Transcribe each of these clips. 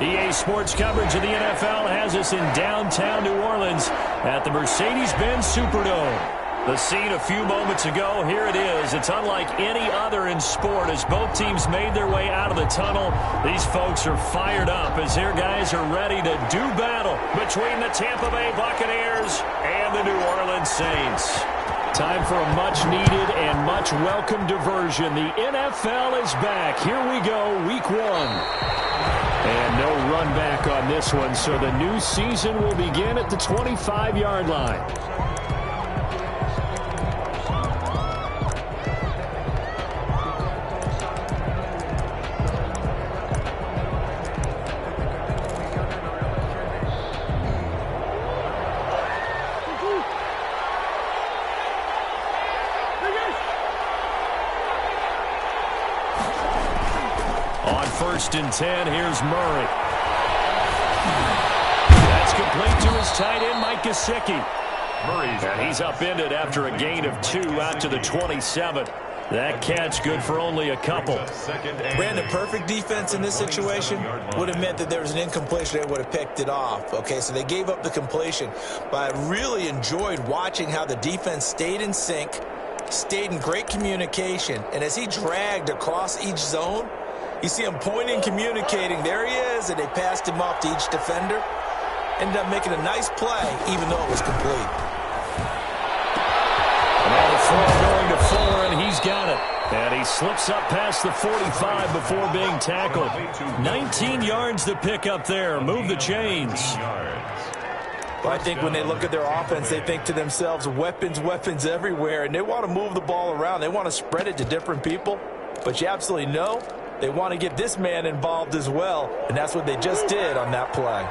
EA Sports coverage of the NFL has us in downtown New Orleans at the Mercedes-Benz Superdome. The scene a few moments ago, here it is. It's unlike any other in sport as both teams made their way out of the tunnel. These folks are fired up as their guys are ready to do battle between the Tampa Bay Buccaneers and the New Orleans Saints. Time for a much-needed and much-welcome diversion. The NFL is back. Here we go, Week 1. And no run back on this one, so the new season will begin at the 25-yard line. First and 10, here's Murray. That's complete to his tight end, Mike Gesicki. And he's upended after a gain of 2 out to the 27. That catch good for only a couple. Brandon, perfect defense in this situation would have meant that there was an incompletion. They would have picked it off. Okay, so they gave up the completion. But I really enjoyed watching how the defense stayed in sync, stayed in great communication. And as he dragged across each zone, you see him pointing, communicating. There he is, and they passed him off to each defender. Ended up making a nice play, even though it was complete. Now the throw going to Fuller, and he's got it. And he slips up past the 45 before being tackled. 19 yards to pick up there. Move the chains. Well, I think when they look at their offense, they think to themselves, weapons, weapons everywhere. And they want to move the ball around. They want to spread it to different people. But you absolutely know they want to get this man involved as well, and that's what they just did on that play.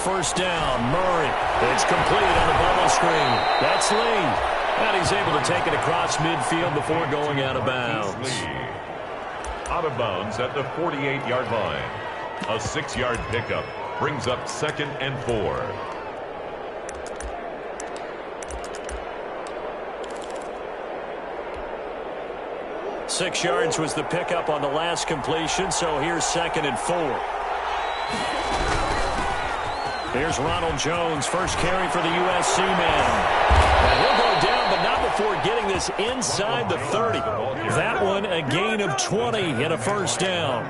First down, Murray. It's complete on the bubble screen. That's Lee. And he's able to take it across midfield before going out of bounds. Out of bounds at the 48-yard line. A 6-yard pickup brings up 2nd and 4. Six yards was the pickup on the last completion, so here's 2nd and 4. Here's Ronald Jones, first carry for the USC man. And he'll go down, but not before getting this inside the 30. That one, a gain of 20 and a first down.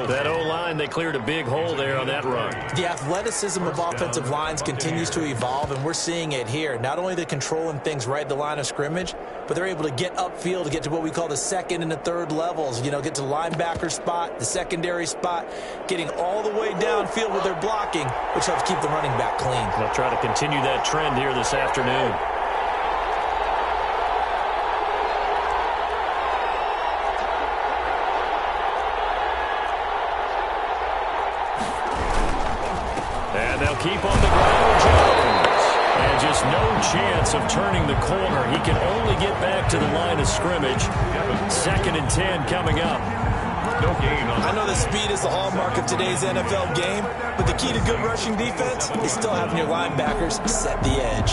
That O-line, they cleared a big hole there on that run. The athleticism of offensive lines continues to evolve, and we're seeing it here. Not only they're controlling things right at the line of scrimmage, but they're able to get upfield to get to what we call the 2nd and the 3rd levels. You know, get to the linebacker spot, the secondary spot, getting all the way downfield with their blocking, which helps keep the running back clean. They'll try to continue that trend here this afternoon. And they'll keep on the ground with Jones. And just no chance of turning the corner. He can only get back to the line of scrimmage. 2nd and 10 coming up. No gain on. I know that speed is the hallmark of today's NFL game, but the key to good rushing defense is still having your linebackers set the edge.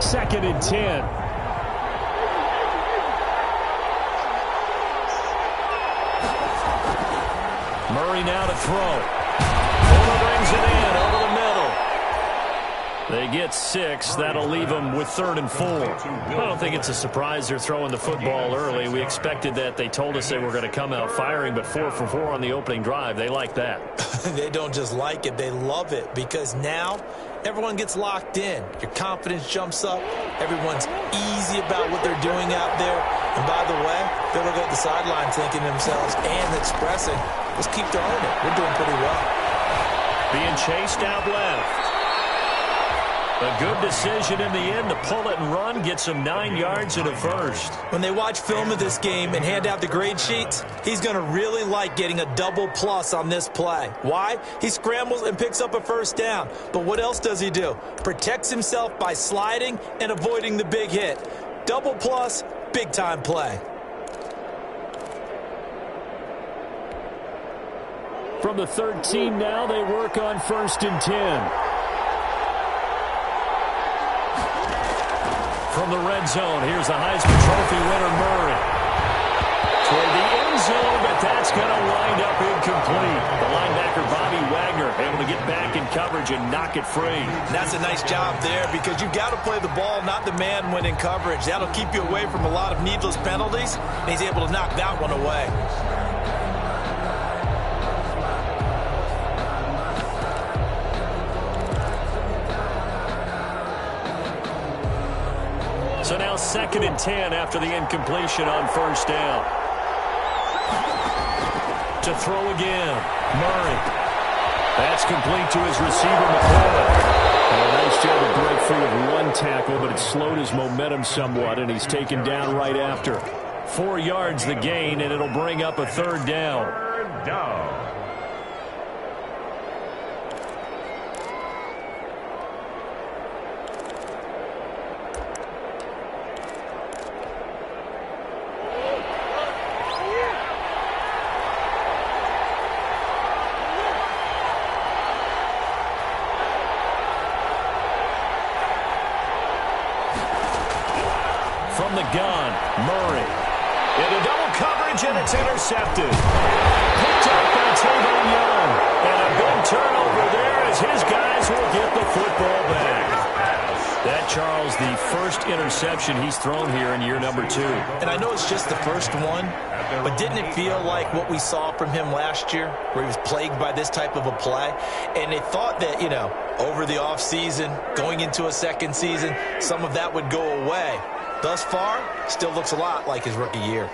Second and 10. Murray now to throw. Fuller brings it in over the middle. They get 6. That'll leave them with 3rd and 4. I don't think it's a surprise they're throwing the football early. We expected that. They told us they were going to come out firing, but 4 for 4 on the opening drive. They like that. They don't just like it. They love it because now everyone gets locked in. Your confidence jumps up. Everyone's easy about what they're doing out there. And by the way, they're looking at the sideline thinking to themselves and expressing, let's keep throwing it. We're doing pretty well. Being chased out left. A good decision in the end to pull it and run, get some 9 yards and a first. When they watch film of this game and hand out the grade sheets, he's going to really like getting a double plus on this play. Why? He scrambles and picks up a first down. But what else does he do? Protects himself by sliding and avoiding the big hit. Double plus, big time play. From the 13 now, they work on 1st and 10. From the red zone, here's the Heisman Trophy winner, Murray. Toward the end zone, but that's going to wind up incomplete. The linebacker, Bobby Wagner, able to get back in coverage and knock it free. That's a nice job there because you've got to play the ball, not the man when in coverage. That'll keep you away from a lot of needless penalties, and he's able to knock that one away. So now 2nd and 10 after the incompletion on 1st down. To throw again, Murray. That's complete to his receiver, McCoy. A nice job to break free of one tackle, but it slowed his momentum somewhat, and he's taken down right after. 4 yards the gain, and it'll bring up a 3rd down. 3rd down. From the gun, Murray. Into double coverage, and it's intercepted. Picked up by Tavon Young. And a big turnover there as his guys will get the football back. That, Charles, the first interception he's thrown here in year number 2. And I know it's just the first one, but didn't it feel like what we saw from him last year, where he was plagued by this type of a play? And they thought that, you know, over the offseason, going into a second season, some of that would go away. Thus far, still looks a lot like his rookie year.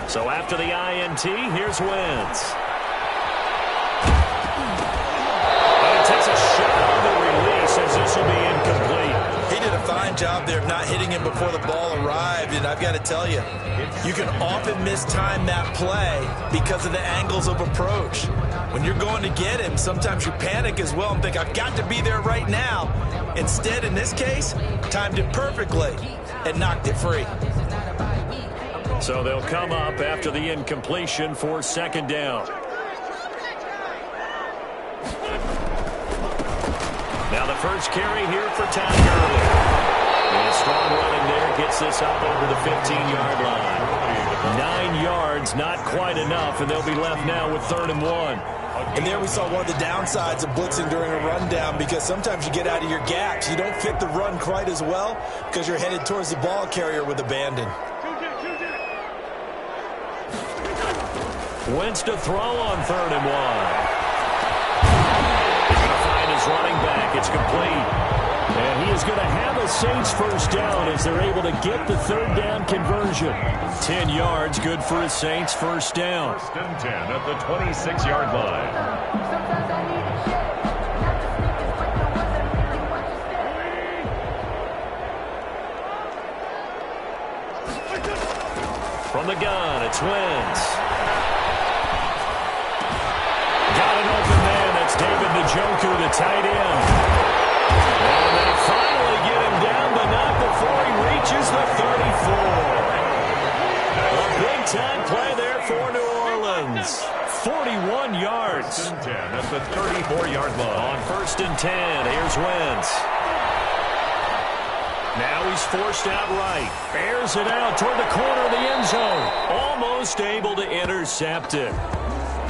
So after the INT, here's Wentz. And he takes a shot on the release as this will be incomplete. He did a fine job there of not hitting him before the ball arrived, and I've got to tell you, you can often mistime that play because of the angles of approach. When you're going to get him, sometimes you panic as well and think, I've got to be there right now. Instead, in this case, timed it perfectly and knocked it free. So they'll come up after the incompletion for 2nd down. Now the first carry here for Todd Gurley. And a strong running there gets this up over the 15-yard line. 9 yards, not quite enough, and they'll be left now with 3rd and 1. And there we saw one of the downsides of blitzing during a rundown, because sometimes you get out of your gaps. You don't fit the run quite as well because you're headed towards the ball carrier with abandon. Wentz to throw on 3rd and 1. He's going to find his running back. It's complete. And he is going to have a Saints first down as they're able to get the 3rd down conversion. 10 yards, good for his Saints first down. 1st and 10 at the 26-yard line. From the gun, it's Wentz. Got an open man. That's David Njoku, the tight end. And they finally get him down, but not before he reaches the 34. A big-time play there for New Orleans. 41 yards. 1st and 10 at the 34-yard line. On 1st and 10, here's Wentz. Now he's forced out right. Airs it out toward the corner of the end zone. Almost able to intercept it.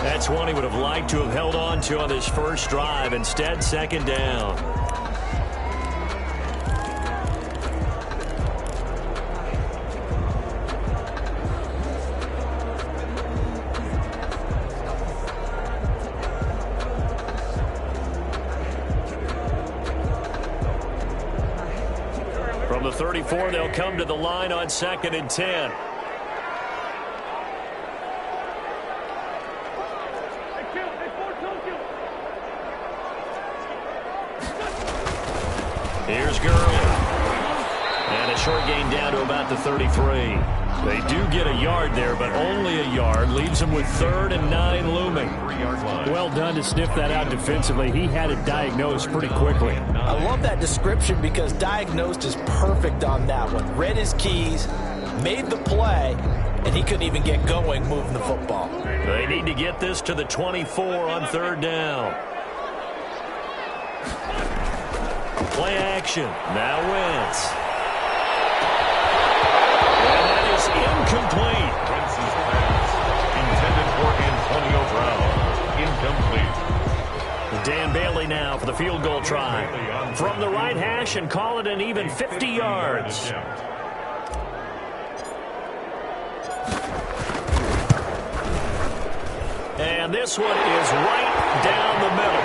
That's one he would have liked to have held on to on this first drive. Instead, 2nd down. From the 34, they'll come to the line on 2nd and 10. Here's Gurley. And a short gain down to about the 33. They do get a yard there, but only a yard. Leaves them with 3rd and 9 looming. Well done to sniff that out defensively. He had it diagnosed pretty quickly. I love that description because diagnosed is perfect on that one. Read his keys, made the play, and he couldn't even get going moving the football. They need to get this to the 24 on third down. Play action. Now Wentz. And that is incomplete. Wentz's pass intended for Antonio Brown. Incomplete. Dan Bailey now for the field goal try. From the right hash and call it an even 50 yards. And this one is right down the middle.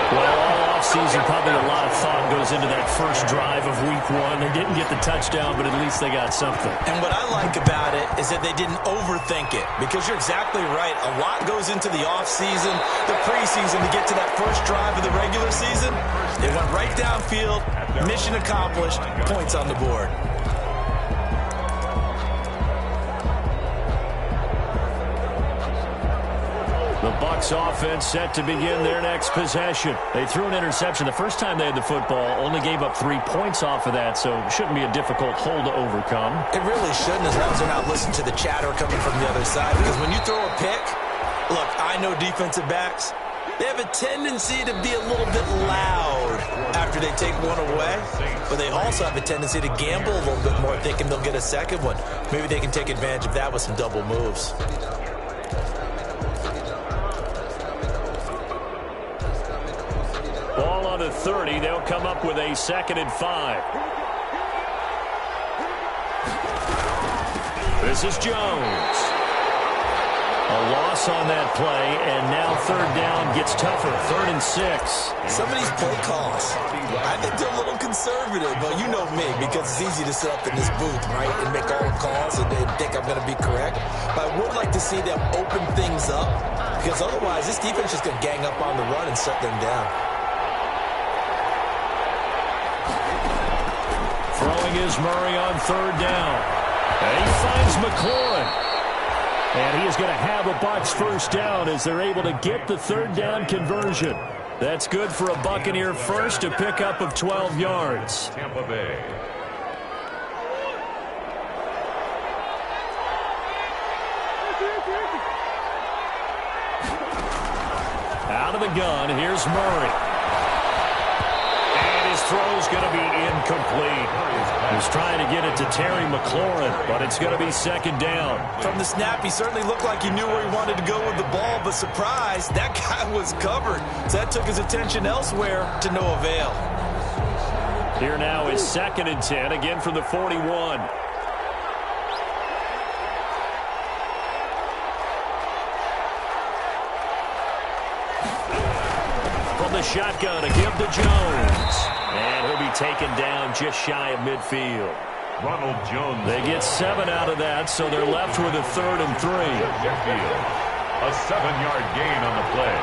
Well, all offseason, probably a lot of thought goes into that first drive of week one. They didn't get the touchdown, but at least they got something. And what I like about it is that they didn't overthink it, because you're exactly right. A lot goes into the offseason, the preseason to get to that first drive of the regular season. They went right downfield, mission accomplished, points on the board. The Bucs offense set to begin their next possession. They threw an interception the first time they had the football, only gave up 3 points off of that, so it shouldn't be a difficult hole to overcome. It really shouldn't, as long as they're not listening to the chatter coming from the other side, because when you throw a pick, look, I know defensive backs, they have a tendency to be a little bit loud after they take one away, but they also have a tendency to gamble a little bit more, thinking they'll get a second one. Maybe they can take advantage of that with some double moves. Ball on the 30. They'll come up with a 2nd and 5. This is Jones. A loss on that play, and now third down gets tougher. 3rd and 6. Some of these play calls, I think they're a little conservative, but you know me, because it's easy to sit up in this booth, right, and make all the calls and think I'm going to be correct. But I would like to see them open things up, because otherwise this defense is going to gang up on the run and shut them down. Throwing is Murray on third down. And he finds McLaurin. And he is going to have a Bucs first down as they're able to get the third down conversion. That's good for a Buccaneer first, a pickup of 12 yards. Tampa Bay. Out of the gun, here's Murray. His throw's going to be incomplete. He's trying to get it to Terry McLaurin, but it's going to be 2nd down. From the snap, he certainly looked like he knew where he wanted to go with the ball, but surprise, that guy was covered. So that took his attention elsewhere to no avail. Here now is 2nd and 10, again from the 41. From the shotgun, a give to Jones. And he'll be taken down just shy of midfield. Ronald Jones. They get 7 out of that, so they're left with a 3rd and 3. Midfield. A 7-yard gain on the play.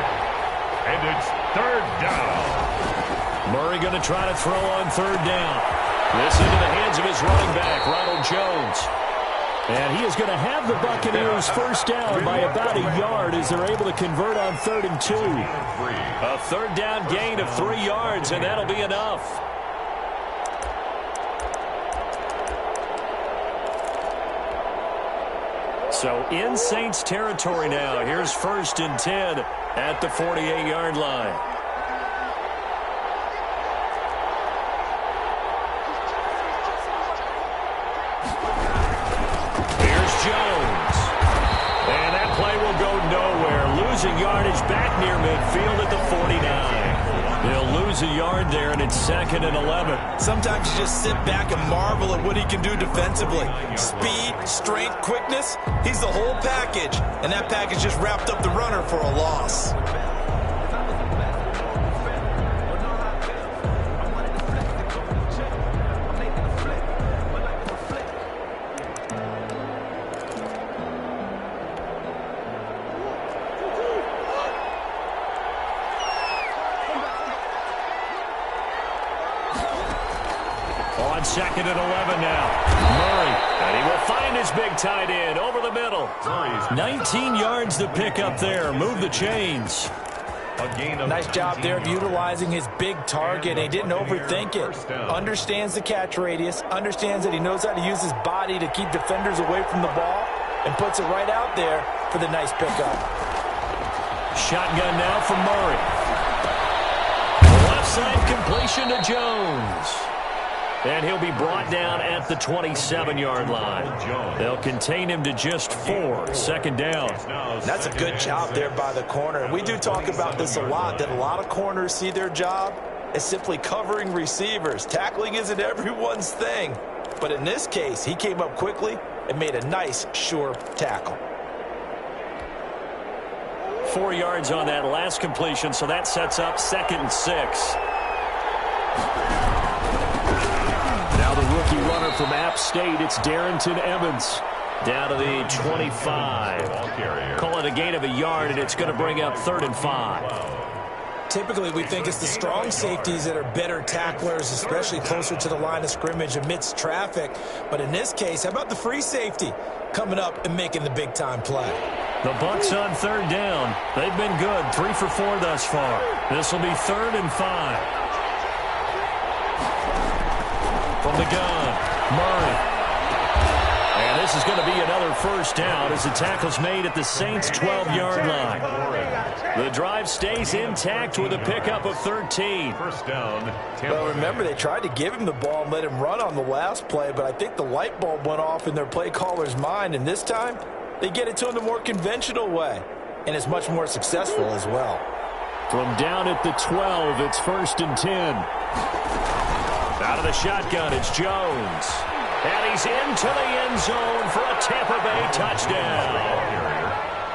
And it's 3rd down. Murray going to try to throw on 3rd down. This into the hands of his running back, Ronald Jones. And he is going to have the Buccaneers first down by about a yard as they're able to convert on 3rd and 2. A 3rd down gain of 3 yards, and that'll be enough. So in Saints territory now. Here's 1st and 10 at the 48-yard line. Losing yardage back near midfield at the 49. They'll lose a yard there, and it's 2nd and 11. Sometimes you just sit back and marvel at what he can do defensively. Speed, strength, quickness, he's the whole package. And that package just wrapped up the runner for a loss. On 2nd and 11 now. Murray, and he will find his big tight end over the middle. 19 yards to pick up there. Move the chains. Nice job there of utilizing his big target. He didn't overthink it. Understands the catch radius. Understands that he knows how to use his body to keep defenders away from the ball. and puts it right out there for the nice pickup. Shotgun now from Murray. Left side completion to Jones. And he'll be brought down at the 27-yard line. They'll contain him to just 4. Second down. That's a good job there by the corner. And we do talk about this a lot, that a lot of corners see their job as simply covering receivers. Tackling isn't everyone's thing. But in this case, he came up quickly and made a nice, sure tackle. 4 yards on that last completion, so that sets up 2nd and 6. Now the rookie runner from App State, it's Darrington Evans. Down to the 25. Call it a gain of a yard, and it's going to bring up 3rd and 5. Typically, we think it's the strong safeties that are better tacklers, especially closer to the line of scrimmage amidst traffic. But in this case, how about the free safety coming up and making the big-time play? The Bucs on 3rd down. They've been good, 3 for 4 thus far. This will be 3rd and 5. From the gun, Murray. And this is going to be another first down as the tackle's made at the Saints' 12-yard line. The drive stays intact with a pickup of 13. First down. Well, remember, they tried to give him the ball and let him run on the last play, but I think the light bulb went off in their play caller's mind, and this time they get it to him the more conventional way, and it's much more successful as well. From down at the 12, it's 1st and 10. Out of the shotgun, it's Jones. And he's into the end zone for a Tampa Bay touchdown.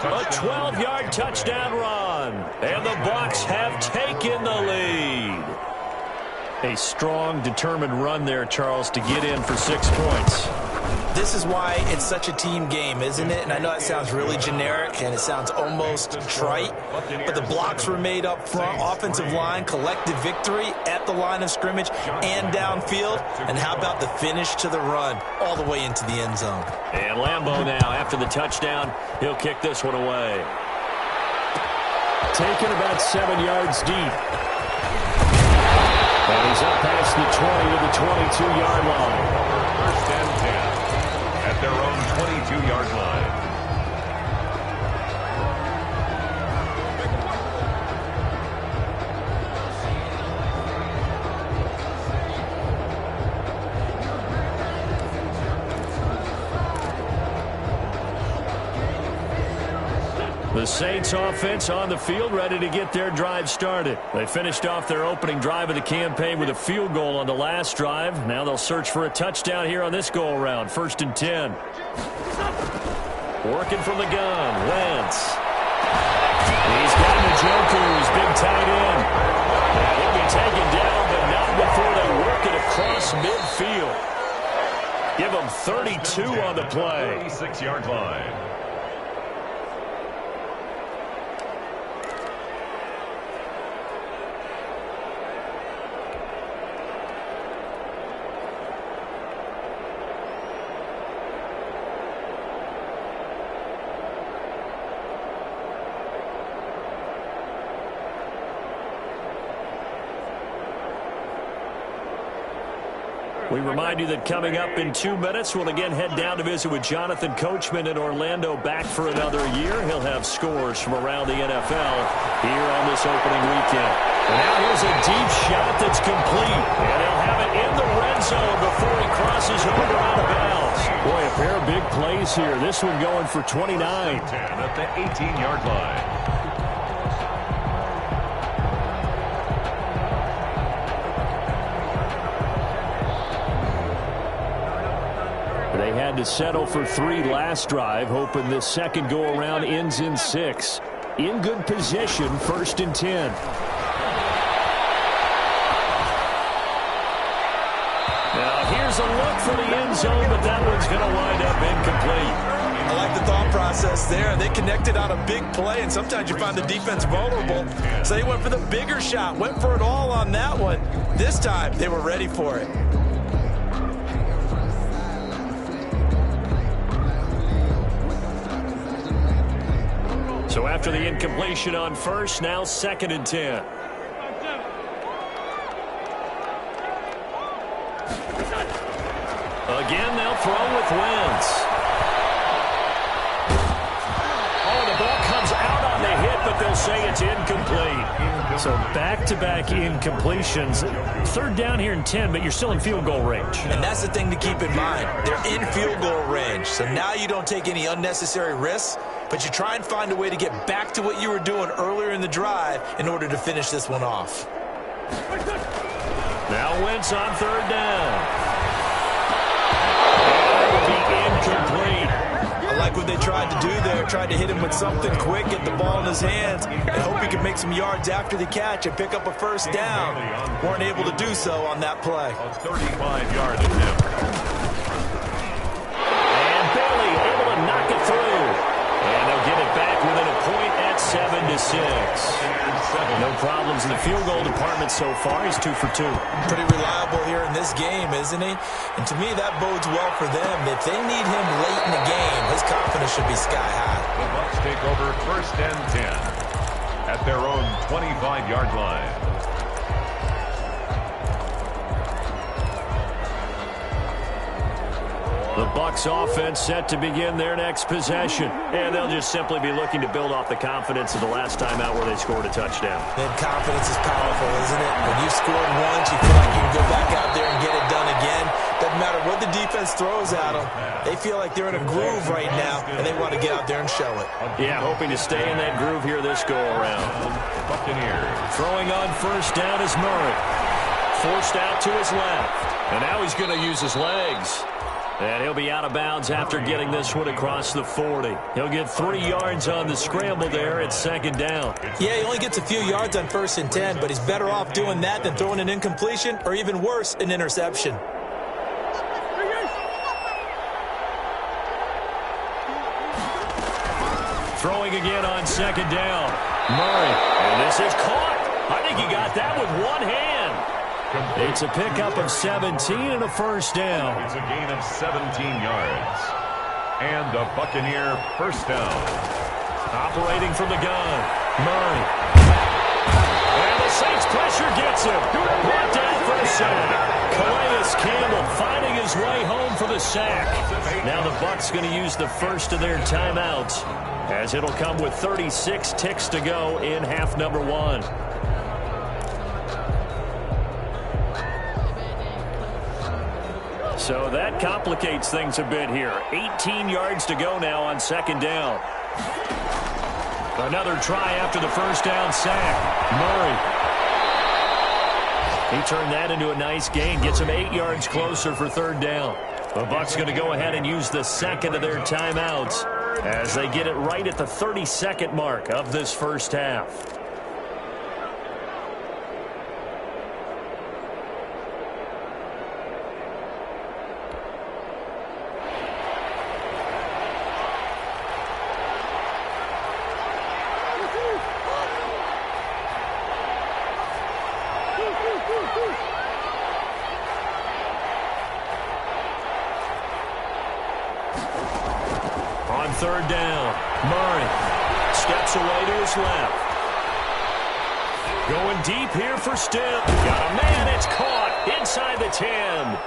A 12-yard touchdown run. And the Bucs have taken the lead. A strong, determined run there, Charles, to get in for 6 points. This is why it's such a team game, isn't it? And I know that sounds really generic and it sounds almost trite, but the blocks were made up front, offensive line, collective victory at the line of scrimmage and downfield. And how about the finish to the run all the way into the end zone? And Lambeau now, after the touchdown, he'll kick this one away. Taken about 7 yards deep. And he's up past the 20 to the 22-yard line. First and 10 at their own 22-yard line. The Saints offense on the field, ready to get their drive started. They finished off their opening drive of the campaign with a field goal on the last drive. Now they'll search for a touchdown here on this go-around. 1st and 10. Working from the gun, Wentz. He's got Njoku's big tight end. And he'll be taken down, but not before they work it across midfield. Give him 32 on the play. 36-yard line. We remind you that coming up in 2 minutes, we'll again head down to visit with Jonathan Coachman in Orlando, back for another year. He'll have scores from around the NFL here on this opening weekend. And now here's a deep shot that's complete. And he'll have it in the red zone before he crosses over out of bounds. Boy, a pair of big plays here. This one going for 29. 10 at the 18-yard line. They had to settle for 3 last drive, hoping this second go-around ends in 6. In good position, 1st and 10. Now here's a look for the end zone, but that one's going to wind up incomplete. I like the thought process there. They connected on a big play, and sometimes you find the defense vulnerable. So they went for the bigger shot, went for it all on that one. This time, they were ready for it. So after the incompletion on 1st, now 2nd and 10. Again, they'll throw with Wentz. say it's incomplete. So back-to-back incompletions. Third down here in 10, but you're still in field goal range. And that's the thing to keep in mind. They're in field goal range. So now you don't take any unnecessary risks, but you try and find a way to get back to what you were doing earlier in the drive in order to finish this one off. Now Wentz on third down. That'll be incomplete. I like what they tried to do there, tried to hit him with something quick, get the ball in his hands, and hope he could make some yards after the catch and pick up a first down. Weren't able to do so on that play. A 35-yard attempt. And Bailey able to knock it through. And they'll get it back within a point at 7-6. No problems in the field goal department so far. He's 2 for 2. Pretty reliable here in this game, isn't he? And to me, that bodes well for them. If they need him late in the game, his confidence should be sky high. The Bucs take over 1st and 10 at their own 25-yard line. The Bucs offense set to begin their next possession. And they'll just simply be looking to build off the confidence of the last time out where they scored a touchdown. And confidence is powerful, isn't it? When you've scored once, you feel like you can go back out there and get it done again. Doesn't matter what the defense throws at them. They feel like they're in a groove right now, and they want to get out there and show it. Yeah, hoping to stay in that groove here this go-around. Buccaneers. Throwing on first down is Murray. Forced out to his left. And now he's going to use his legs. And he'll be out of bounds after getting this one across the 40. He'll get 3 yards on the scramble there at 2nd down. Yeah, he only gets a few yards on 1st and 10, but he's better off doing that than throwing an incompletion or even worse, an interception. Throwing again on 2nd down. Murray. And this is caught. I think he got that with one hand. It's a pickup of 17 and a first down. It's a gain of 17 yards. And a Buccaneer first down. Operating from the gun. Murray. And the Saints pressure gets him. Brought down for the sack. Calais Campbell finding his way home for the sack. Now the Bucs going to use the first of their timeouts, as it'll come with 36 ticks to go in half number 1. So that complicates things a bit here. 18 yards to go now on 2nd down. Another try after the first down sack. Murray. He turned that into a nice gain. Gets him 8 yards closer for 3rd down. The Bucs going to go ahead and use the second of their timeouts as they get it right at the 30-second mark of this first half. On 3rd down, Murray steps away to his left. Going deep here for Still. Got a man, it's caught inside the 10.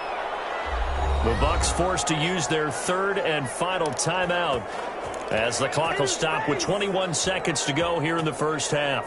The Bucs forced to use their 3rd and final timeout as the clock will stop with 21 seconds to go here in the first half.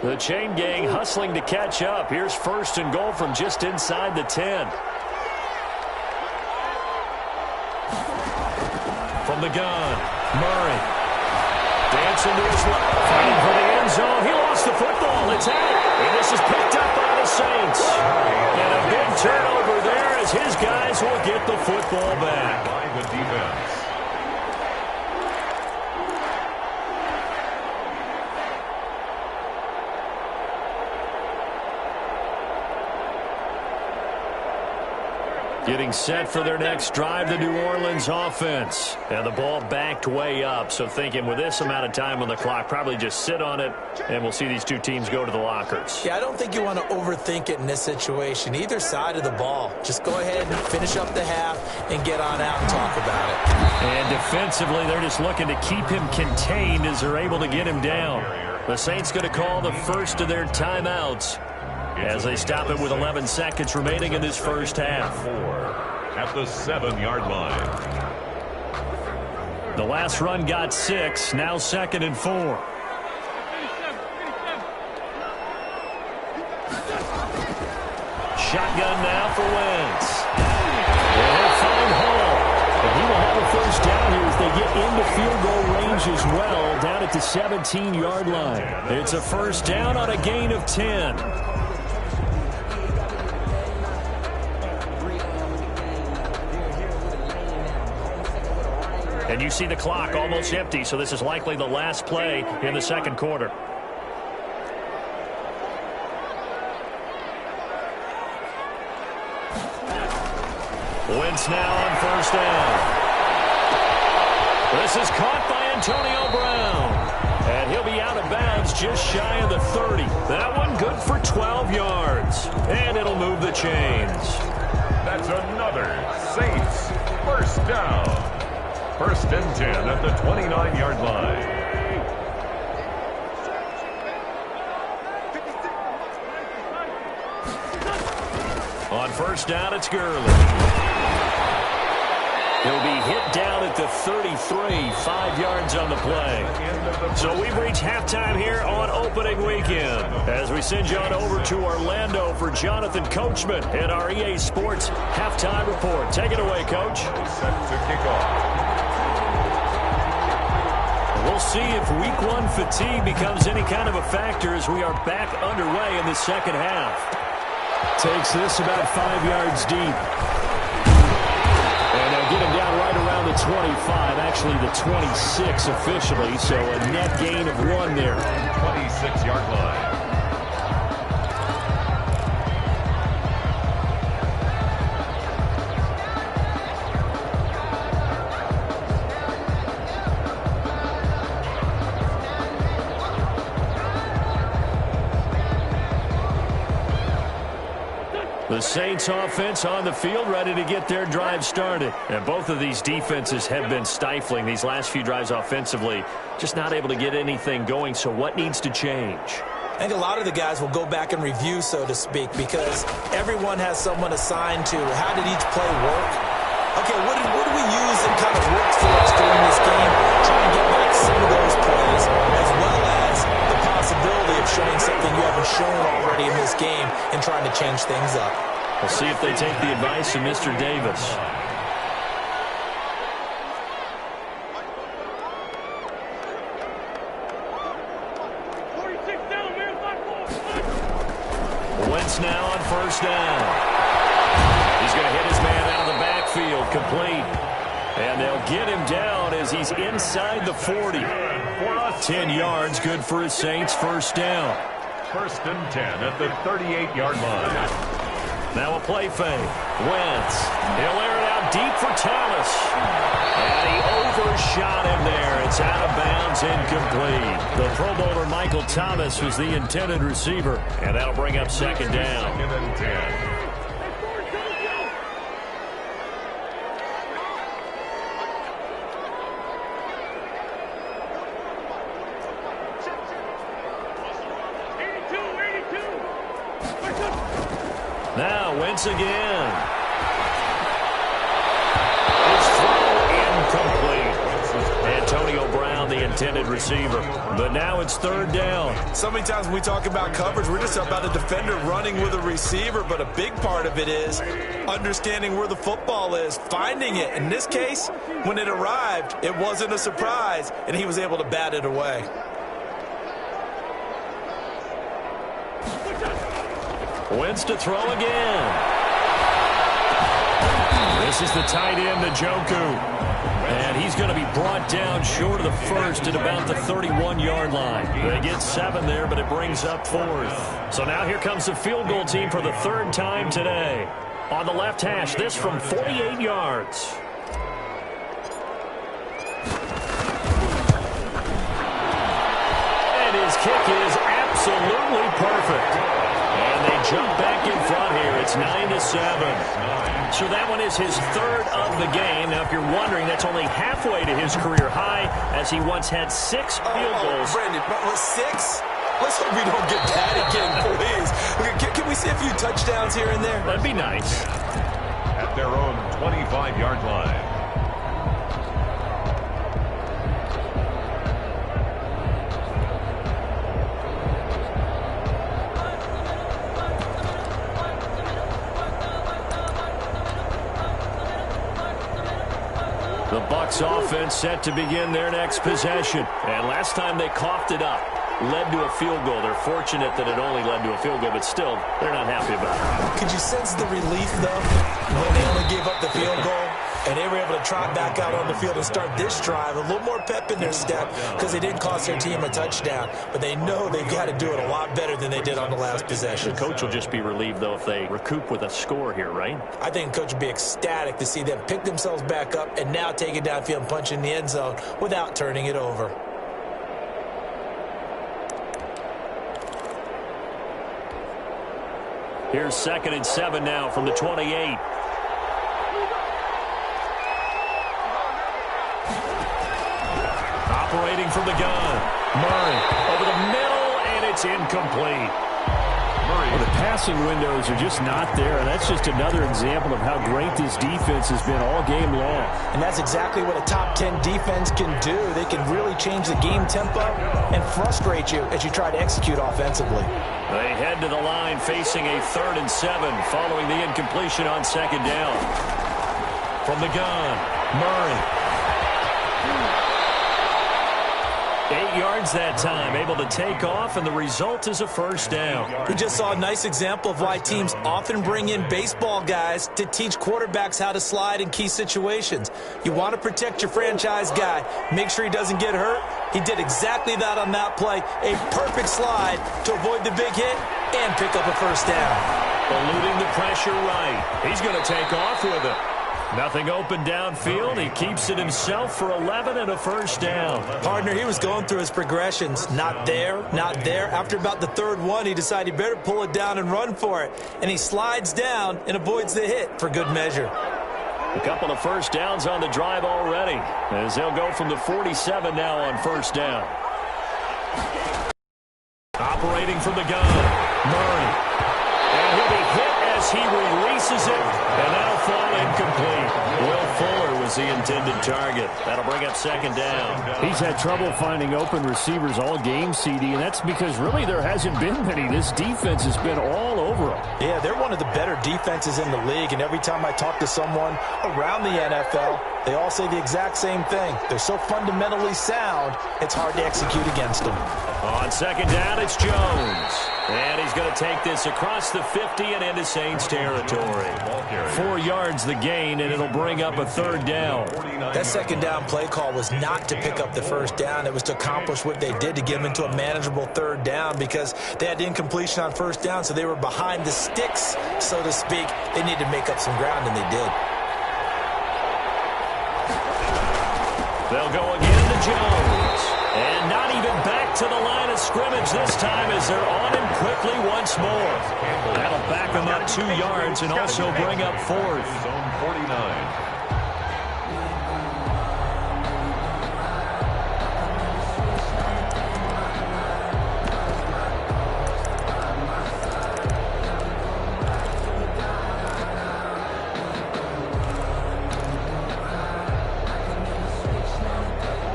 The chain gang hustling to catch up. Here's 1st and goal from just inside the 10. From the gun, Murray. Dancing to his left. Fighting for the end zone. He lost the football. It's out. And this is picked up by the Saints. And a big turnover there as his guys will get the football back. By the defense. Getting set for their next drive, the New Orleans offense. And the ball backed way up, so thinking with this amount of time on the clock, probably just sit on it, and we'll see these two teams go to the lockers. Yeah, I don't think you want to overthink it in this situation. Either side of the ball. Just go ahead and finish up the half and get on out and talk about it. And defensively, they're just looking to keep him contained as they're able to get him down. The Saints going to call the first of their timeouts as they stop it with 11 seconds remaining in this first half. At the 7-yard line. The last run got 6, now 2nd and 4. Shotgun now for Wentz. And he'll find Hall. And he will have a first down here as they get into field goal range as well, down at the 17-yard line. It's a first down on a gain of 10. And you see the clock almost empty, so this is likely the last play in the second quarter. Wentz now on first down. This is caught by Antonio Brown. And he'll be out of bounds just shy of the 30. That one good for 12 yards. And it'll move the chains. That's another Saints first down. First and 10 at the 29-yard line. On first down, it's Gurley. He'll be hit down at the 33, 5 yards on the play. So we've reached halftime here on opening weekend as we send you on over to Orlando for Jonathan Coachman and our EA Sports halftime report. Take it away, Coach. Set to kick off. We'll see if week 1 fatigue becomes any kind of a factor as we are back underway in the second half. Takes this about 5 yards deep. And they'll get him down right around the 25, actually the 26 officially, so a net gain of 1 there. 26-yard line. The Saints offense on the field ready to get their drive started. And both of these defenses have been stifling these last few drives offensively. Just not able to get anything going, so what needs to change? I think a lot of the guys will go back and review, so to speak, because everyone has someone assigned to how did each play work. Okay, what did we use that kind of worked for us during this game? Try and get back some of those plays, as well as the possibility of showing something you haven't shown already in this game and trying to change things up. We'll see if they take the advice of Mr. Davis. Wentz now on first down. He's going to hit his man out of the backfield, complete. And they'll get him down as he's inside the 40. 10 yards, good for his Saints first down. First and 10 at the 38-yard line. Now a play fake. Wentz. He'll air it out deep for Thomas. And he overshot him there. It's out of bounds, incomplete. The Pro Bowler Michael Thomas was the intended receiver. And that'll bring up second down. Second and 10. Now Wentz again. His throw incomplete. Antonio Brown, the intended receiver. But now it's third down. So many times when we talk about coverage, we're just about a defender running with a receiver, but a big part of it is understanding where the football is, finding it. In this case, when it arrived, it wasn't a surprise, and he was able to bat it away. Wentz to throw again. This is the tight end, Njoku. And he's going to be brought down short of the first at about the 31-yard line. They get 7 there, but it brings up 4th. So now here comes the field goal team for the 3rd time today. On the left hash, this from 48 yards. And his kick is absolutely perfect. And they jump back in front here. It's 9-7. So that one is his third of the game. Now, if you're wondering, that's only halfway to his career high, as he once had 6 field goals. Brandon, was 6? Let's hope we don't get that again, please. Can we see a few touchdowns here and there? That'd be nice. At their own 25-yard line. The Bucs offense set to begin their next possession. And last time they coughed it up, led to a field goal. They're fortunate that it only led to a field goal, but still, they're not happy about it. Could you sense the relief, though, when they only gave up the field goal? And they were able to trot back out on the field and start this drive. A little more pep in their step because they didn't cost their team a touchdown. But they know they've got to do it a lot better than they did on the last possession. The coach will just be relieved, though, if they recoup with a score here, right? I think the coach would be ecstatic to see them pick themselves back up and now take it downfield and punch in the end zone without turning it over. Here's 2nd and 7 now from the 28. Operating from the gun. Murray over the middle, and it's incomplete. Well, the passing windows are just not there, and that's just another example of how great this defense has been all game long. And that's exactly what a top 10 defense can do. They can really change the game tempo and frustrate you as you try to execute offensively. They head to the line facing a 3rd and 7 following the incompletion on 2nd down. From the gun, Murray. 8 yards that time, able to take off, and the result is a 1st down. We just saw a nice example of why teams often bring in baseball guys to teach quarterbacks how to slide in key situations. You want to protect your franchise guy. Make sure he doesn't get hurt. He did exactly that on that play. A perfect slide to avoid the big hit and pick up a 1st down. Eluding the pressure right. He's going to take off with it. Nothing open downfield. He keeps it himself for 11 and a 1st down. Partner, he was going through his progressions. Not there, not there. After about the 3rd one, he decided he better pull it down and run for it. And he slides down and avoids the hit for good measure. A couple of 1st downs on the drive already, as they'll go from the 47 now on 1st down. Operating from the gun, Murray. And he'll be hit as he releases it, and that'll fall incomplete. Will Fuller was the intended target. That'll bring up 2nd down. He's had trouble finding open receivers all game, CD, and that's because really there hasn't been many. This defense has been all over them. Yeah, they're one of the better defenses in the league, and every time I talk to someone around the NFL, they all say the exact same thing. They're so fundamentally sound, it's hard to execute against them. On 2nd down, it's Jones. And he's going to take this across the 50 and into Saints territory. 4 yards the gain, and it'll bring up a 3rd down. That 2nd down play call was not to pick up the 1st down. It was to accomplish what they did, to get them into a manageable 3rd down, because they had incompletion on 1st down, so they were behind the sticks, so to speak. They needed to make up some ground, and they did. They'll go again to Jones. And not even back to the line of scrimmage this time, as they're on him quickly once more. That'll back him up 2 yards and also bring up 4th. Zone 49.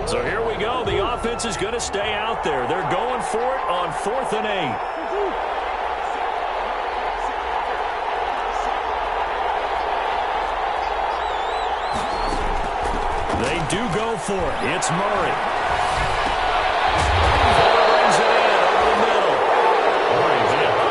So here we go. The offense is going to stay out there. They're going for it on 4th and 8. They do go for it. It's Murray. Brings it in over the middle.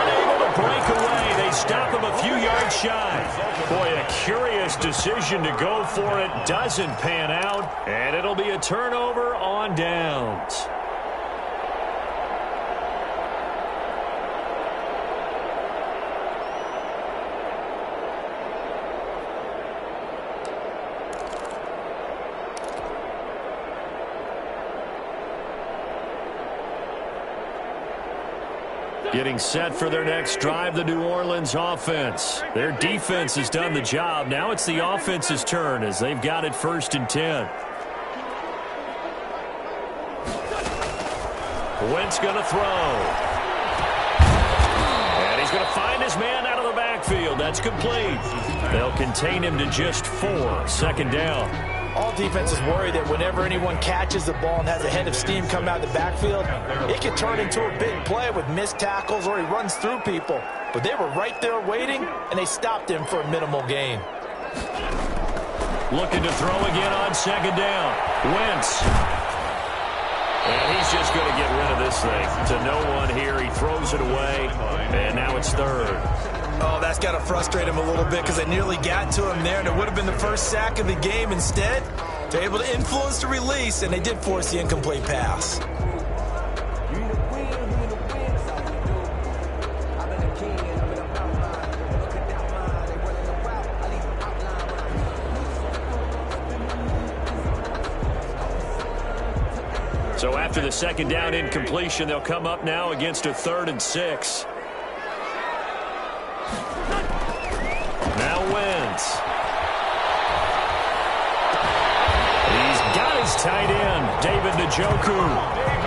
Unable to break away. They stop him a few yards shy. Boy, a curious decision to go for it. Doesn't pan out, and it'll be a turnover on downs. Getting set for their next drive, the New Orleans offense. Their defense has done the job. Now it's the offense's turn as they've got it 1st and 10. Wentz going to throw. And he's going to find his man out of the backfield. That's complete. They'll contain him to just 4. 2nd down. All defenses worry that whenever anyone catches the ball and has a head of steam come out of the backfield, it can turn into a big play with missed tackles or he runs through people. But they were right there waiting, and they stopped him for a minimal gain. Looking to throw again on 2nd down. Wentz. And he's just going to get rid of this thing. To no one here. He throws it away, and now it's 3rd. Oh, that's got to frustrate him a little bit because they nearly got to him there, and it would have been the first sack of the game. Instead, they're able to influence the release, and they did force the incomplete pass. So after the 2nd down incompletion, they'll come up now against a 3rd and 6. Now Wentz. He's got his tight end, David Njoku.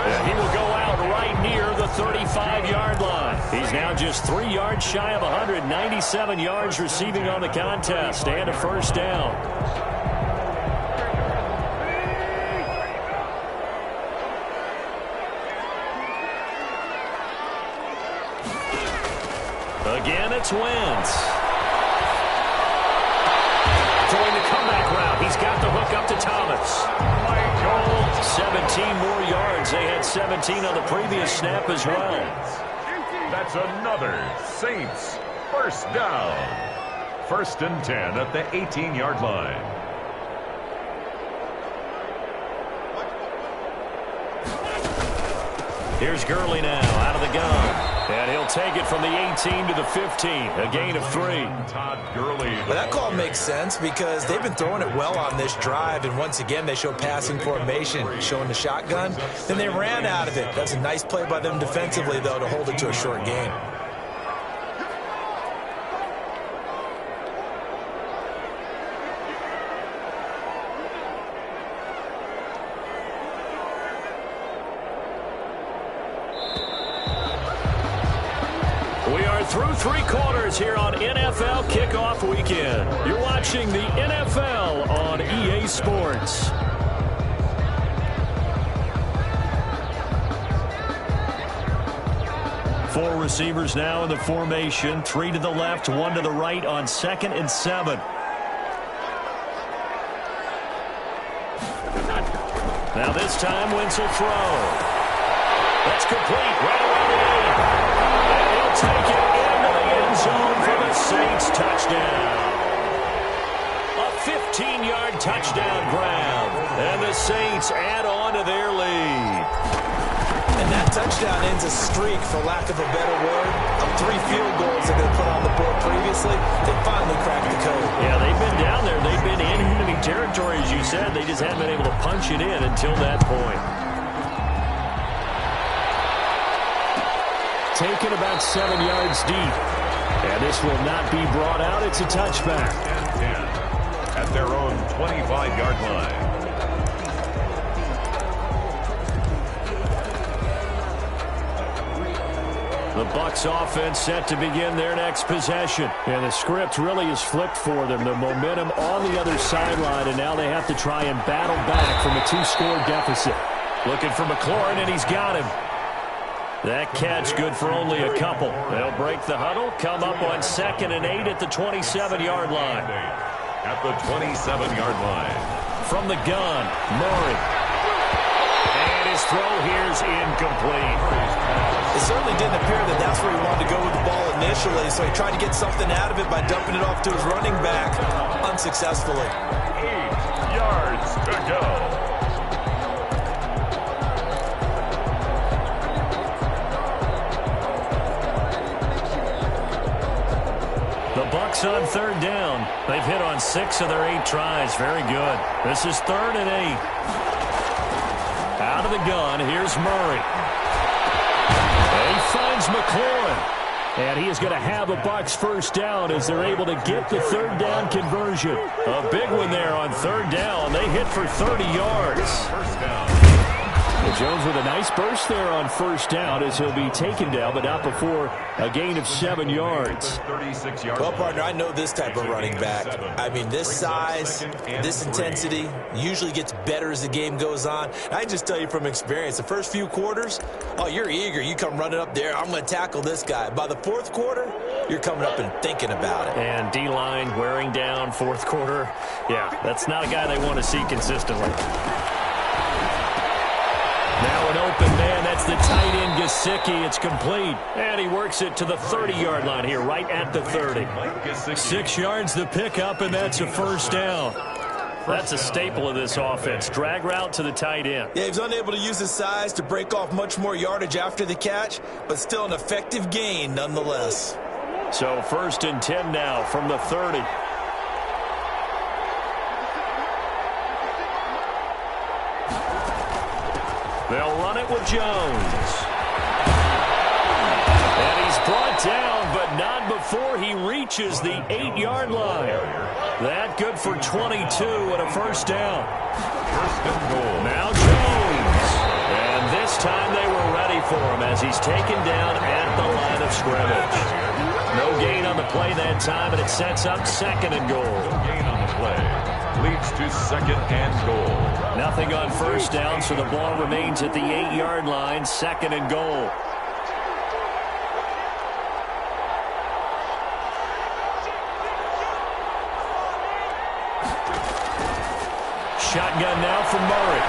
And he will go out right near the 35-yard line. He's now just 3 yards shy of 197 yards receiving on the contest and a 1st down. Again, it's Wentz. Throwing the comeback route. He's got the hook up to Thomas. 17 more yards. They had 17 on the previous snap as well. That's another Saints 1st down. 1st and 10 at the 18-yard line. Here's Gurley now out of the gun. And he'll take it from the 18 to the 15. A gain of 3. Todd Gurley. Well, that call makes sense because they've been throwing it well on this drive. And once again, they show passing formation, showing the shotgun. Then they ran out of it. That's a nice play by them defensively, though, to hold it to a short gain. Through 3 quarters here on NFL Kickoff Weekend. You're watching the NFL on EA Sports. Four receivers now in the formation. 3 to the left, 1 to the right on 2nd and 7. Now this time, Wentz will throw. That's complete right around the 8. And he'll take it into the end zone for the Saints touchdown. A 15-yard touchdown grab. And the Saints add on to their lead. And that touchdown ends a streak, for lack of a better word, of 3 field goals that they put on the board previously. They finally cracked the code. Yeah, they've been down there. They've been in enemy territory, as you said. They just haven't been able to punch it in until that point. Taken about 7 yards deep. And this will not be brought out. It's a touchback. At their own 25-yard line. The Bucs offense set to begin their next possession. And the script really is flipped for them. The momentum on the other sideline, and now they have to try and battle back from a 2-score deficit. Looking for McLaurin, and he's got him. That catch good for only a couple. They'll break the huddle, come up on 2nd and 8 at the 27-yard line. At the 27-yard line. From the gun, Murray. And his throw here's incomplete. It certainly didn't appear that that's where he wanted to go with the ball initially, so he tried to get something out of it by dumping it off to his running back unsuccessfully. 8 yards to go. The Bucs on 3rd down. They've hit on 6 of their 8 tries. Very good. This is 3rd and 8. Out of the gun, here's Murray. And he finds McLaurin. And he is going to have a Bucs first down as they're able to get the third down conversion. A big one there on third down. They hit for 30 yards. First down. Well, Jones with a nice burst there on first down as he'll be taken down, but not before a gain of 7 yards. Well, partner, I know this type of running back. I mean, this size, this intensity usually gets better as the game goes on. And I just tell you from experience, the first few quarters, oh, you're eager. You come running up there, I'm going to tackle this guy. By the fourth quarter, you're coming up and thinking about it. And D-line wearing down fourth quarter. Yeah, that's not a guy they want to see consistently. Now an open man, that's the tight end Gesicki. It's complete. And he works it to the 30-yard line here, right at the 30. 6 yards the pickup, and that's a first down. That's a staple of this offense. Drag route to the tight end. Yeah, he was unable to use his size to break off much more yardage after the catch, but still an effective gain nonetheless. So 1st and 10 now from the 30. They'll run it with Jones. And he's brought down, but not before he reaches the 8-yard line. That good for 22 and a first down. First and goal. Now Jones. And this time they were ready for him as he's taken down at the line of scrimmage. No gain on the play that time, and it sets up 2nd and goal. No gain on the play. Leads to 2nd and goal. Nothing on first down, so the ball remains at the 8-yard line, 2nd and goal. Shotgun now from Murray.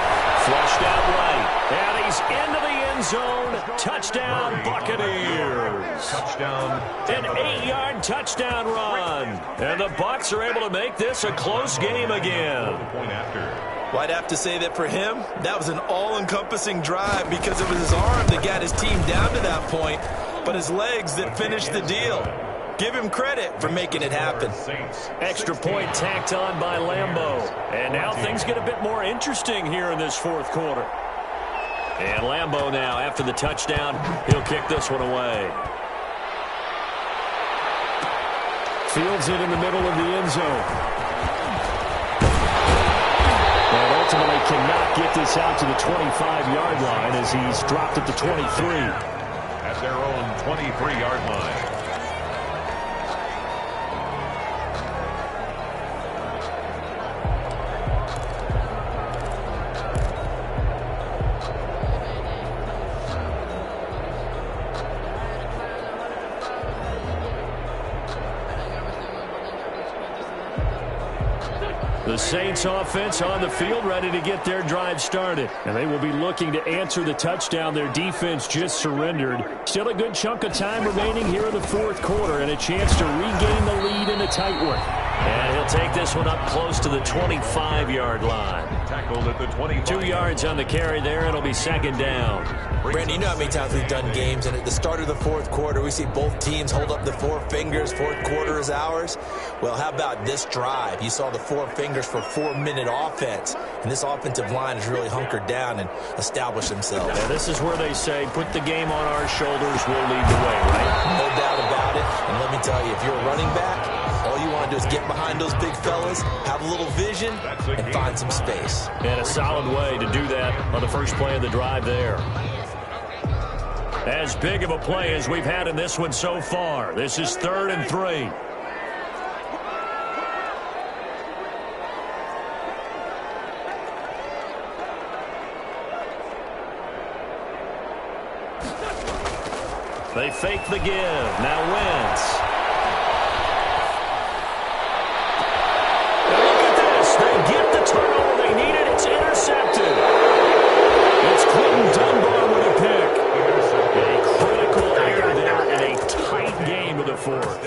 Flushed out right. And he's into the end zone. Touchdown, Buccaneers. Touchdown. An 8-yard touchdown run. And the Bucs are able to make this a close game again. Point after. Well, I'd have to say that for him, that was an all-encompassing drive because it was his arm that got his team down to that point, but his legs that finished the deal. Give him credit for making it happen. Extra point tacked on by Lambeau. And now things get a bit more interesting here in this fourth quarter. And Lambeau now, after the touchdown, he'll kick this one away. Fields it in the middle of the end zone. And ultimately cannot get this out to the 25-yard line as he's dropped at the 23. At their own 23-yard line. The Saints offense on the field ready to get their drive started. And they will be looking to answer the touchdown their defense just surrendered. Still a good chunk of time remaining here in the fourth quarter and a chance to regain the lead in a tight one. And he'll take this one up close to the 25-yard line. Tackled at the 25. 2 yards on the carry there. It'll be 2nd down. Brandon, you know how many times we've done games, and at the start of the fourth quarter, we see both teams hold up the 4 fingers. Fourth quarter is ours. Well, how about this drive? You saw the 4 fingers for 4-minute offense, and this offensive line has really hunkered down and established themselves. Yeah, this is where they say, put the game on our shoulders, we'll lead the way, right? No doubt about it. And let me tell you, if you're a running back, all you want to do is get behind those big fellas, have a little vision, and find some space. And a solid way to do that on the first play of the drive there. As big of a play as we've had in this one so far. This is 3rd and 3. They fake the give. Now Wentz. Now look at this. They get the turnover they needed. It's intercepted. It's Clinton Dunbar with a pick. A critical error there in a tight game of the fourth.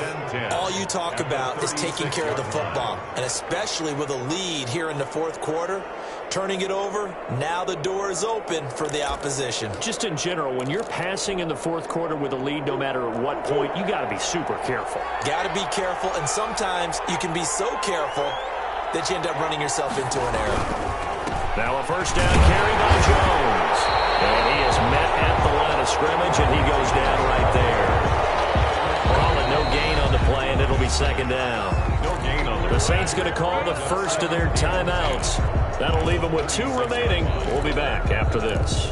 All you talk about is taking care of the football, and especially with a lead here in the fourth quarter, turning it over, now the door is open for the opposition. Just in general, when you're passing in the fourth quarter with a lead, no matter at what point, you got to be super careful. Got to be careful, and sometimes you can be so careful that you end up running yourself into an error. Now a first down carry by Jones. And he is met at the line of scrimmage, and he goes down Saints going to call the first of their timeouts. That'll leave them with 2 remaining. We'll be back after this.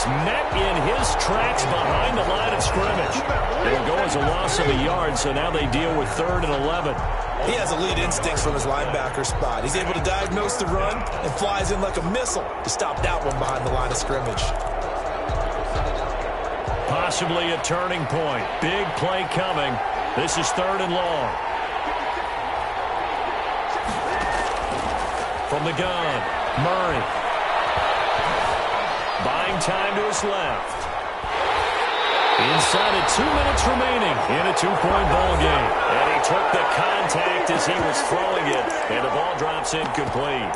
Met in his tracks behind the line of scrimmage. It'll go as a loss of a yard, so now they deal with 3rd and 11. He has elite instincts from his linebacker spot. He's able to diagnose the run and flies in like a missile to stop that one behind the line of scrimmage. Possibly a turning point. Big play coming. This is 3rd and long. From the gun, Murray. Buying time to his left. Inside of 2 minutes remaining in a 2-point ball game. And he took the contact as he was throwing it. And the ball drops incomplete.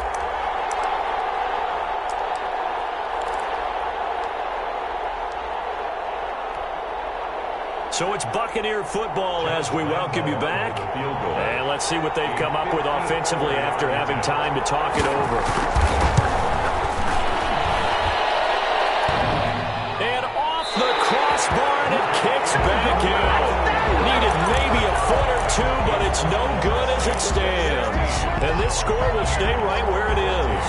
So it's Buccaneer football as we welcome you back. And let's see what they've come up with offensively after having time to talk it over. And it kicks back out. Needed maybe a foot or 2, but it's no good as it stands. And this score will stay right where it is.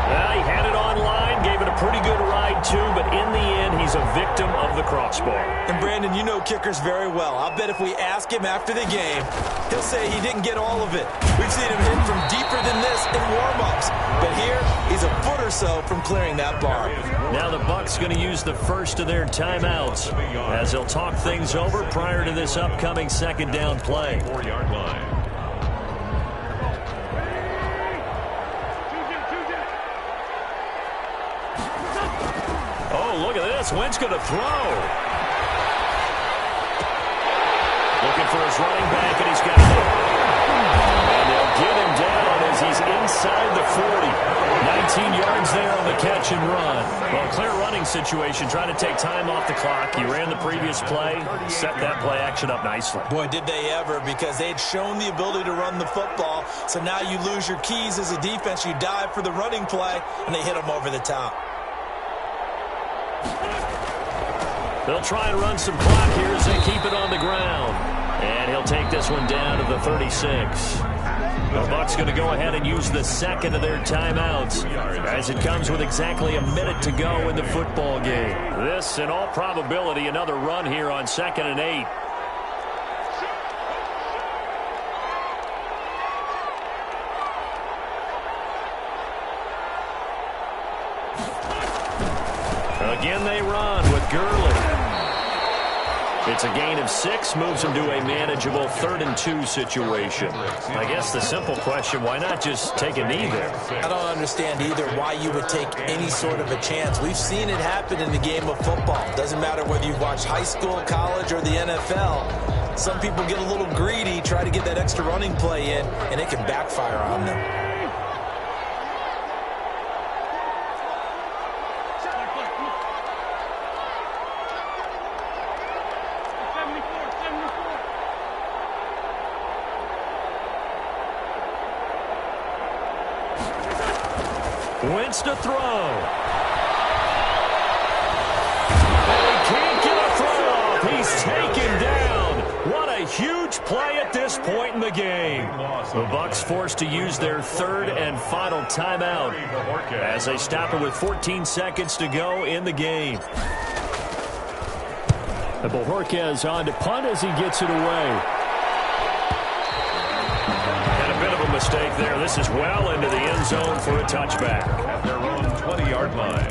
Well, he had it online, gave it a pretty good ride too, but in the end, he's a victim of the crossbar. And Brandon, you know kickers very well. I'll bet if we ask him after the game, he'll say he didn't get all of it. We've seen him hit from deeper than this in warm-ups. But here, he's a foot or so from clearing that bar. Now the Bucs going to use the first of their timeouts as they'll talk things over prior to this upcoming 2nd down play. 4-yard line. Oh, look at this. Wentz going to throw. Looking for his running back, and he's got it. And they'll get him down as he's inside the 40. 19 yards there on the catch and run. Well, clear running situation, trying to take time off the clock. He ran the previous play, set that play action up nicely. Boy, did they ever, because they'd shown the ability to run the football. So now you lose your keys as a defense. You dive for the running play, and they hit them over the top. They'll try and run some clock here as they keep it on the ground. And he'll take this one down to the 36. The Bucs going to go ahead and use the 2nd of their timeouts as it comes with exactly a minute to go in the football game. This, in all probability, another run here on 2nd and 8. Again, they run with Gurley. It's a gain of 6, moves them to a manageable 3rd and 2 situation. I guess the simple question, why not just take a knee there? I don't understand either why you would take any sort of a chance. We've seen it happen in the game of football. Doesn't matter whether you've watched high school, college, or the NFL. Some people get a little greedy, try to get that extra running play in, and it can backfire on them. Wentz to throw. And he can't get a throw off. He's taken down. What a huge play at this point in the game. The Bucs forced to use their 3rd and final timeout as they stop it with 14 seconds to go in the game. And Bojorquez on to punt as he gets it away. Mistake there. This is well into the end zone for a touchback. At their own 20-yard line.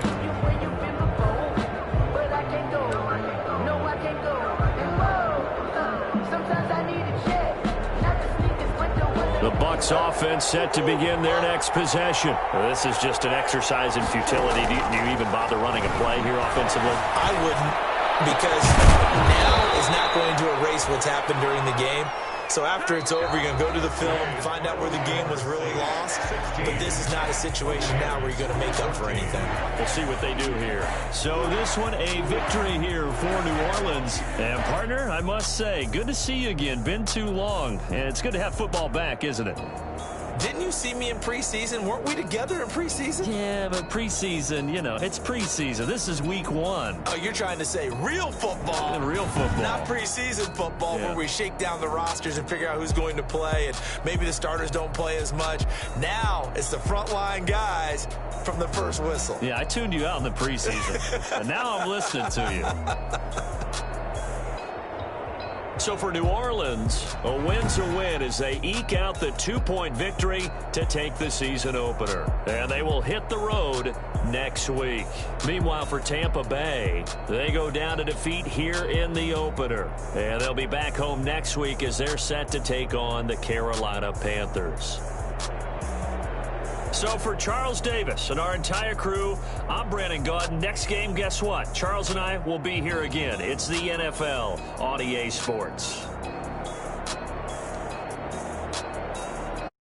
The Bucs offense set to begin their next possession. Well, this is just an exercise in futility. Do you even bother running a play here offensively? I wouldn't, because now is not going to erase what's happened during the game. So after it's over, you're going to go to the film, find out where the game was really lost. But this is not a situation now where you're going to make up for anything. We'll see what they do here. So this one, a victory here for New Orleans. And, partner, I must say, good to see you again. Been too long. And it's good to have football back, isn't it? Didn't you see me in preseason? Weren't we together in preseason? Yeah, but preseason, you know, it's preseason. This is week 1. Oh, you're trying to say real football. Real football. Not preseason football where we shake down the rosters and figure out who's going to play, and maybe the starters don't play as much. Now it's the frontline guys from the first whistle. Yeah, I tuned you out in the preseason, and now I'm listening to you. So for New Orleans, a win's a win as they eke out the 2-point victory to take the season opener. And they will hit the road next week. Meanwhile, for Tampa Bay, they go down to defeat here in the opener. And they'll be back home next week as they're set to take on the Carolina Panthers. So for Charles Davis and our entire crew, I'm Brandon Gaudin. Next game, guess what? Charles and I will be here again. It's the NFL on EA Sports.